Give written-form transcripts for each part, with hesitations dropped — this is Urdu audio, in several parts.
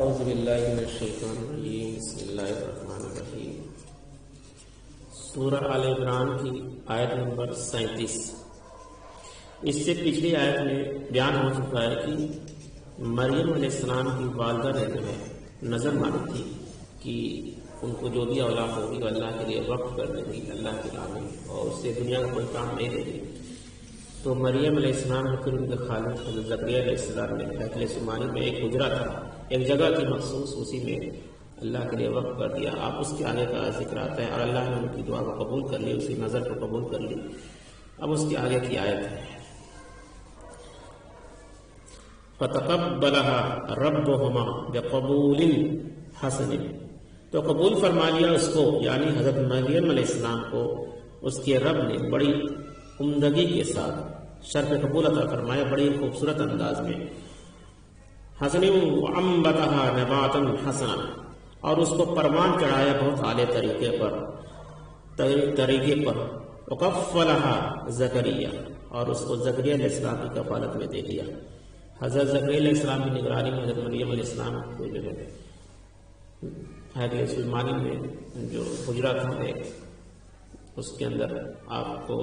اعوذ باللہ من الشیطان الرجیم بسم اللہ الرحمن الرحیم سورہ آل عمران کی آیت نمبر 37۔ اس سے پچھلی آیت میں بیان ہو چکا ہے کہ مریم علیہ السلام کی والدہ نے جو ہے نظر مانی تھی کہ ان کو جو بھی اولاد ہوگی وہ اللہ کے لیے وقف کر دیں گی اللہ کے نام میں، اور اس سے دنیا کا کوئی کام نہیں دے گی۔ تو مریم علیہ السلام نے پھر ان کے خالد حضرت زکریا علیہ السلام نے بیت سمانی میں ایک حجرہ تھا، ایک جگہ کی مخصوص، اسی میں اللہ کے لیے وقف کر دیا۔ آپ اس کے آگے کا ذکر آتا ہے اور اللہ نے ان کی دعا کو قبول کر لی، اسی نظر کو قبول کر لی۔ اب اس کے آگے کی آیت ہے فَتَقَبَّلَهَا رَبُّهُمَا بِقَبُولٍ حَسَنٍ، تو قبول فرما لیا اس کو، یعنی حضرت مریم علیہ السلام کو اس کے رب نے بڑی عمدگی کے ساتھ شرف قبول عطا فرمایا، بڑی خوبصورت انداز میں۔ حسن وَأَنبَتَهَا نَبَاتًا حَسَنًا، اور اس کو پروان چڑھایا بہت اعلیٰ طریقے پر۔ وَكَفَّلَهَا زکریا، اور اس کو زکریا علیہ السلام کی کفالت میں دے دیا۔ حضرت زکریا علیہ السلام کی نگرانی میں حضرت مریم علیہ السلام کو جو ہے حضرت سلیمانی میں جو حجرہ تھا ایک، اس کے اندر آپ کو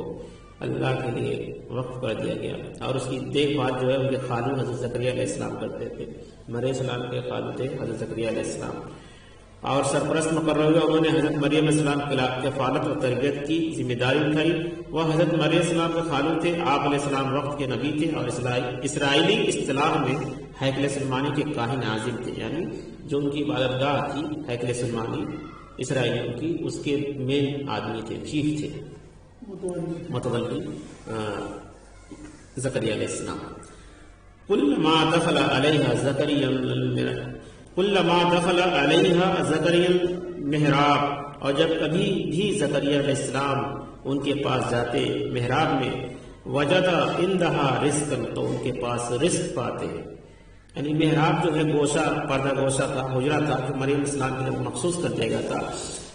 اللہ کے لیے وقف کر دیا گیا، اور اس کی دیکھ بھال جو ہے ان کے خالد حضرت زکریا علیہ السلام کرتے تھے۔ مریم السلام کے خالد تھے حضرت زکریا علیہ السلام، اور سرپرست مقرر ہوئے انہوں نے حضرت مریم علیہ السلام کے کفالت و تربیت کی ذمہ داری اٹھائی۔ وہ حضرت مریم السلام کے خالد تھے، آپ علیہ السلام وقت کے نبی تھے، اور اسرائیلی اصطلاح میں ہیکل سلیمانی کے کاہن عازم تھے، یعنی جو ان کی عبادت گاہ تھی ہیکل سلیمانی اسرائیلیوں کی، اس کے مین آدمی تھے، چیف تھے، متولی زکریا علیہ السلام۔ کلما دخل علیہا زکریا محراب، اور جب کبھی بھی زکریا علیہ السلام ان کے پاس جاتے محراب میں، وجد عندہا رزقا، تو ان کے پاس رزق پاتے، یعنی محراب جو ہے گوشہ، پردہ گوشہ تھا، حجرہ تھا جو مریم السلام کے لیے مخصوص کر دیا گیا تھا۔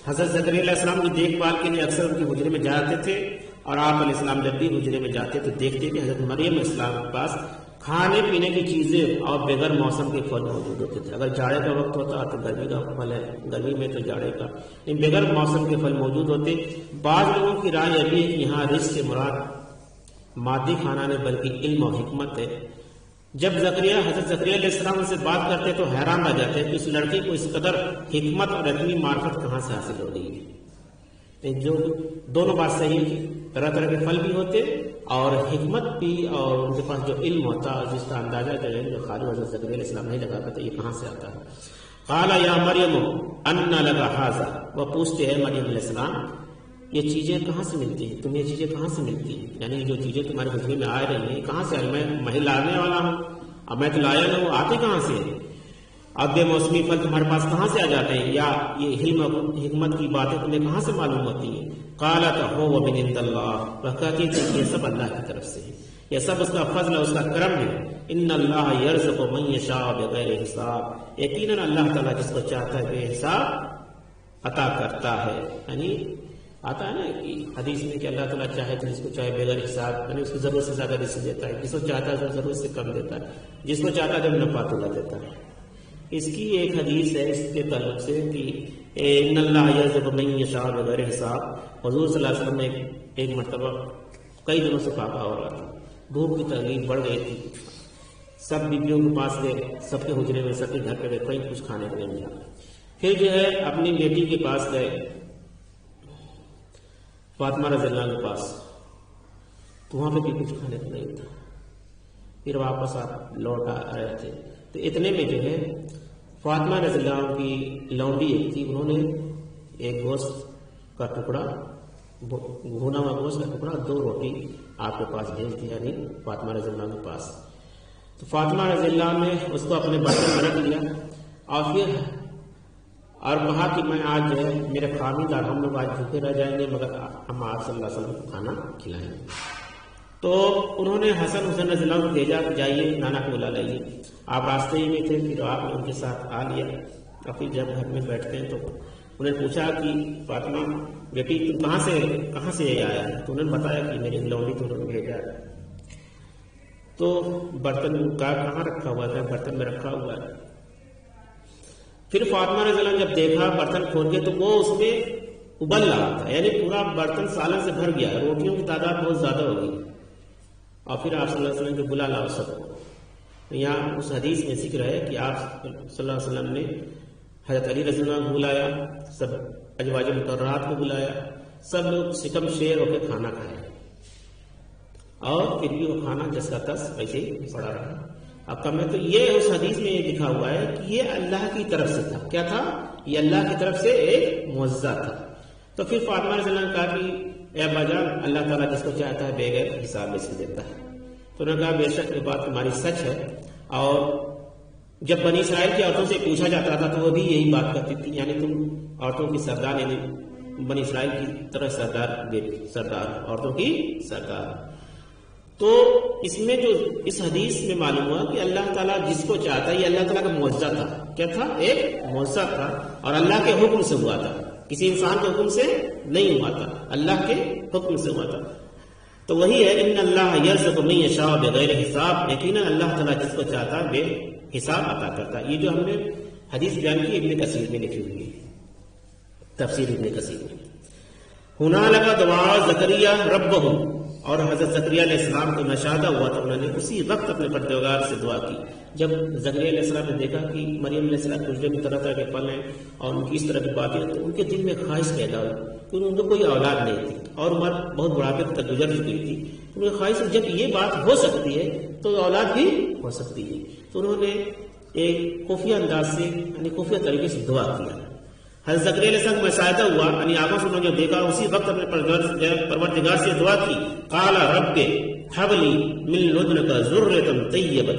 حضرت زکریا علیہ السلام کی دیکھ بھال کے لیے اکثر ان کے حجرے میں جاتے تھے، اور آپ علیہ السلام جب بھی حجرے میں جاتے تو دیکھتے کہ حضرت مریم علیہ السلام کے پاس کھانے پینے کی چیزیں اور بغیر موسم کے پھل موجود ہوتے تھے۔ اگر جاڑے کا وقت ہوتا تو گرمی کا پھل ہے، گرمی میں تو جاڑے کا، لیکن بغیر موسم کے پھل موجود ہوتے۔ بعض لوگوں کی رائے یہ بھی ہے کہ یہاں رزق سے مراد مادی کھانا نہیں بلکہ علم اور حکمت ہے۔ جب حضرت زکریا علیہ السلام سے بات کرتے تو حیران رہ جاتے کہ اس لڑکی کو اس قدر حکمت اور اتنی معرفت کہاں سے حاصل ہو رہی ہے۔ جو دونوں بات صحیح ہے، طرح طرح کے پھل بھی ہوتے اور حکمت بھی، اور ان کے پاس جو علم ہوتا جس کا اندازہ جو ہے جو خالد حضرت زکریا علیہ السلام نہیں لگا پاتے، یہ کہاں سے آتا ہے۔ قال یا مریم انا لک ھذا، وہ پوچھتے ہیں مریم علیہ السلام یہ چیزیں کہاں سے ملتی ہیں، تمہیں یہ چیزیں کہاں سے ملتی ہیں، یعنی جو چیزیں تمہارے حجرے میں آ رہی ہیں کہاں سے آئی، میں لانے والا ہوں، اب میں تو لایا نہ، وہ آتے کہاں سے ہیں، اب بے موسمی پھل تمہارے پاس کہاں سے آ جاتے ہیں، یا یہ علم حکمت کی باتیں تمہیں کہاں سے معلوم ہوتی ہیں۔ قالت هو من عند اللہ، وہ کہتی تھی کہ یہ سب اللہ کی طرف سے ہے، یہ سب اس کا فضل ہے، اس کا کرم ہے۔ ان اللہ یرزق من یشاء بغیر حساب، یقیناً اللہ تعالیٰ جس کو چاہتا ہے بے حساب عطا کرتا ہے، یعنی آتا ہے نا کہ حدیث میں کہ اللہ تعالیٰ چاہے تو جس کو چاہے بغیر حساب، یعنی اس کی ضرورت سے زیادہ رزق دیتا ہے، جس کو چاہتا ہے ضرورت سے کم دیتا ہے، جس کو چاہتا ہے جب نفع تولا دیتا ہے۔ اس کی ایک حدیث ہے اس کے تعلق سے کہ ان اللہ یرزق من یشاء بغیر حساب، حضور صلی اللہ علیہ وسلم نے ایک مرتبہ کئی دنوں سے فاقہ ہو رہا تھا، بھوک کی تکلیف بڑھ گئی تھی، سب بیویوں کے پاس گئے، سب کے حجرے میں، سب کے گھر پہ گئے، کہیں کچھ کھانے کو نہیں ملا۔ پھر جو ہے اپنی بیٹی کے پاس گئے، فاطمہ رضی اللہ عنہ کے پاس، تو وہاں پہ بھی کچھ کھانے کو نہیں تھا۔ پھر واپس آپ لوٹ آ رہے تھے تو اتنے میں جو ہے فاطمہ رضی اللہ عنہ کی لونڈی ایک تھی، انہوں نے ایک گوشت کا ٹکڑا، بھونا ہوا گوشت کا ٹکڑا، 2 روٹی آپ کے پاس بھیج دی، یعنی فاطمہ رضی اللہ عنہ کے پاس۔ تو فاطمہ رضی اللہ عنہ نے اس کو اپنے برتن میں رکھ لیا، اور کہا کہ میں آج جو ہے میرے خامد اور ہم لوگ آج بھوکے رہ جائیں گے، مگر ہم آپ صلی اللہ علیہ وسلم کو کھانا کھلائیں گے۔ تو انہوں نے حسن حسین رضی اللہ عنہ کو بھیجا کہ جائیے نانا کو بلا لائیے۔ آپ راستے ہی میں تھے، پھر آپ نے ان کے ساتھ آ لیا، اور پھر جب گھر میں بیٹھتے ہیں تو انہیں پوچھا کہ فاطمہ بیٹی تم کہاں سے آیا ہے، تو انہوں نے بتایا کہ میری لونڈی تو انہوں نے بھیجا ہے۔ تو برتن کہاں رکھا ہوا ہے، برتن میں رکھا ہوا ہے۔ پھر فاطمہ رضی اللہ عنہ جب دیکھا برتن کھول کے تو وہ اس میں ابل رہا تھا، یعنی پورا برتن سالن سے بھر گیا، روٹیوں کی تعداد بہت زیادہ ہو گئی. اور پھر آپ صلی اللہ علیہ وسلم کو بلا لاؤ سب کو. یہاں اس حدیث میں ذکر ہے کہ آپ صلی اللہ علیہ وسلم نے حضرت علی رضی اللہ عنہ کو بلایا، سب ازواج مطہرات کو بلایا، سب لوگ سکم شیر ہو کے کھانا کھائے، اور پھر بھی وہ کھانا جس کا تس ویسے ہی پڑا رہا. اب کم ہے تو یہ اس حدیث میں یہ لکھا ہوا ہے کہ یہ اللہ کی طرف سے تھا. کیا تھا؟ یہ اللہ کی طرف سے ایک معجزہ تھا. تو پھر فاطمہ رضی اللہ عنہ نے کہا کہ اے ابا جان، اللہ تعالیٰ جس کو چاہتا ہے بغیر حساب میں سے دیتا ہے. تو انہوں نے کہا بے شک یہ بات تمہاری سچ ہے. اور جب بنی اسرائیل کی عورتوں سے پوچھا جاتا تھا تو وہ بھی یہی بات کرتی تھی، یعنی تم عورتوں کی سردار، یعنی بنی اسرائیل کی طرح سردار عورتوں کی سردار. تو اس میں جو اس حدیث میں معلوم ہوا کہ اللہ تعالیٰ جس کو چاہتا ہے، یہ اللہ تعالیٰ کا معجزہ تھا. کیا تھا؟ ایک معجزہ تھا، اور اللہ کے حکم سے ہوا تھا، کسی انسان کے حکم سے نہیں ہوا تھا، اللہ کے حکم سے ہوا تھا. تو وہی ہے ان اللہ یرزق من یشاء بغیر حساب، یقیناً اللہ تعالیٰ جس کو چاہتا ہے بے حساب عطا کرتا ہے. یہ جو ہم نے حدیث بیان کی ابن کثیر میں لکھی ہوئی ہے، تفسیر ابن کثیر میں. ہنالک دعا زکریا ربہ، اور حضرت زکریا علیہ السلام کو نشادہ ہوا تھا، انہوں نے اسی وقت اپنے پروردگار سے دعا کی. جب زکریا علیہ السلام نے دیکھا کہ مریم علیہ السلام کچھ میں طرح طرح کے پھل ہیں اور ان کی اس طرح کی باتیں، تو ان کے دل میں خواہش پیدا ہوئی کہ ان کو کوئی اولاد نہیں تھی، اور عمر بہت بڑھاپے تک گزر چکی تھی. ان کی خواہش جب یہ بات ہو سکتی ہے تو اولاد بھی ہو سکتی ہے. تو انہوں نے ایک خفیہ انداز سے، یعنی خفیہ طریقے سے دعا کیا. حضرت زکریا علیہ السلام کو مشاہدہ ہوا، یعنی آنکھوں سے انہوں نے جو دیکھا اسی وقت اپنے پروردگار سے دعا کی. قال رب هب لي من لدنك ذرية طيبة،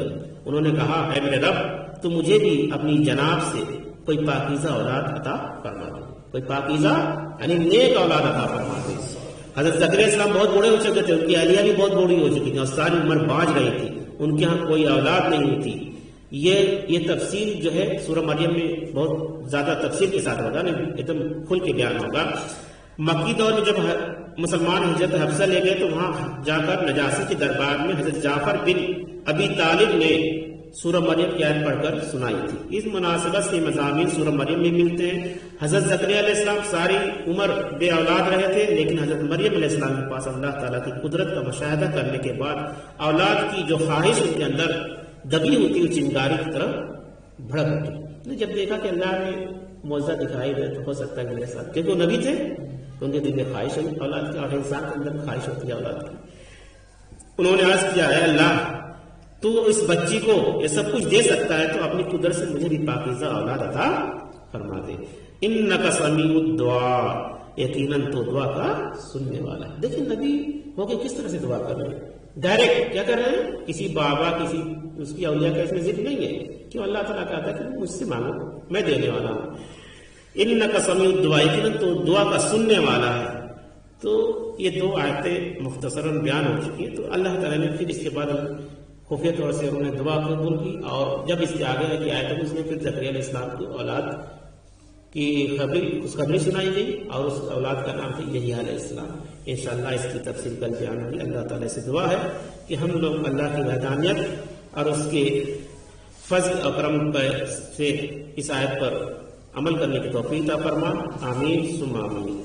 انہوں نے کہا اے میرے رب تو مجھے بھی اپنی جناب سے کوئی پاکیزہ اولاد عطا فرما دے، کوئی پاکیزہ یعنی نیک اولاد عطا فرما دے. حضرت زکریا علیہ السلام بہت بوڑھے ہو چکے تھے، ان کی اہلیہ بھی بہت بوڑھی ہو چکی تھی اور ساری عمر باج رہی تھی، ان کے ہاں کوئی اولاد نہیں تھی. یہ تفصیل جو ہے سورہ مریم میں بہت زیادہ تفصیل کے ساتھ ہوگا، ایک دم کھل کے بیان ہوگا. مکی دور میں جب مسلمان حضرت حفصہ لے گئے تو وہاں جا کر نجاشی کے دربار میں حضرت جعفر بن ابی طالب نے سورہ مریم کی آیت پڑھ کر سنائی تھی. اس مناسبت سے مضامین سورہ مریم میں ملتے ہیں. حضرت زکریا علیہ السلام ساری عمر بے اولاد رہے تھے، لیکن حضرت مریم علیہ السلام کے پاس اللہ تعالیٰ کی قدرت کا مشاہدہ کرنے کے بعد اولاد کی جو خواہش ان کے اندر دبی ہوتی ہے چنگاری کی طرف بھڑک اٹھی. جب دیکھا کہ اللہ نے معجزہ دکھائی دے تو ہو سکتا ہے میرے ساتھ، کیونکہ وہ نبی تھے تو ان کے دل میں خواہش ہے اولاد کی، اور انسان کے اندر خواہش ہوتی ہے اولاد کی. انہوں نے عرض کیا ہے اللہ تو اس بچی کو یہ سب کچھ دے سکتا ہے تو اپنی قدرت سے مجھے بھی پاکیزہ اولاد عطا فرما دے. انک سمیع الدعاء، یقیناً تو دعا کا سننے والا ہے. دیکھیں نبی ہو کے کس طرح سے دعا کر رہے ہیں، ڈائریکٹ کیا کر رہے ہیں، کسی بابا کسی اس کی اولیاء کا اس میں ذکر نہیں ہے. کیوں؟ اللہ تعالیٰ کہتا ہے کہ مجھ سے مانگو میں دینے والا ہوں. انک سمیع الدعاء، یقیناً تو دعا کا سننے والا ہے. تو یہ دو آیتیں مختصراً بیان ہو چکی ہیں. تو اللہ تعالیٰ نے پھر اس کے بعد خفیہ طور سے انہوں نے دعا قبول کی، اور جب اس کے آگے کی آیت اس میں پھر زکریا علیہ السلام کی اولاد کی خبری سنائی گئی، اور اس اولاد کا نام تھا یحییٰ علیہ السلام. انشاءاللہ اس کی تفصیل کل بیان ہوگی. اللہ تعالیٰ سے دعا ہے کہ ہم لوگ اللہ کی وحدانیت اور اس کے فضل اور کرم سے اس آیت پر عمل کرنے کی توفیق عطا فرما. آمین ثم آمین.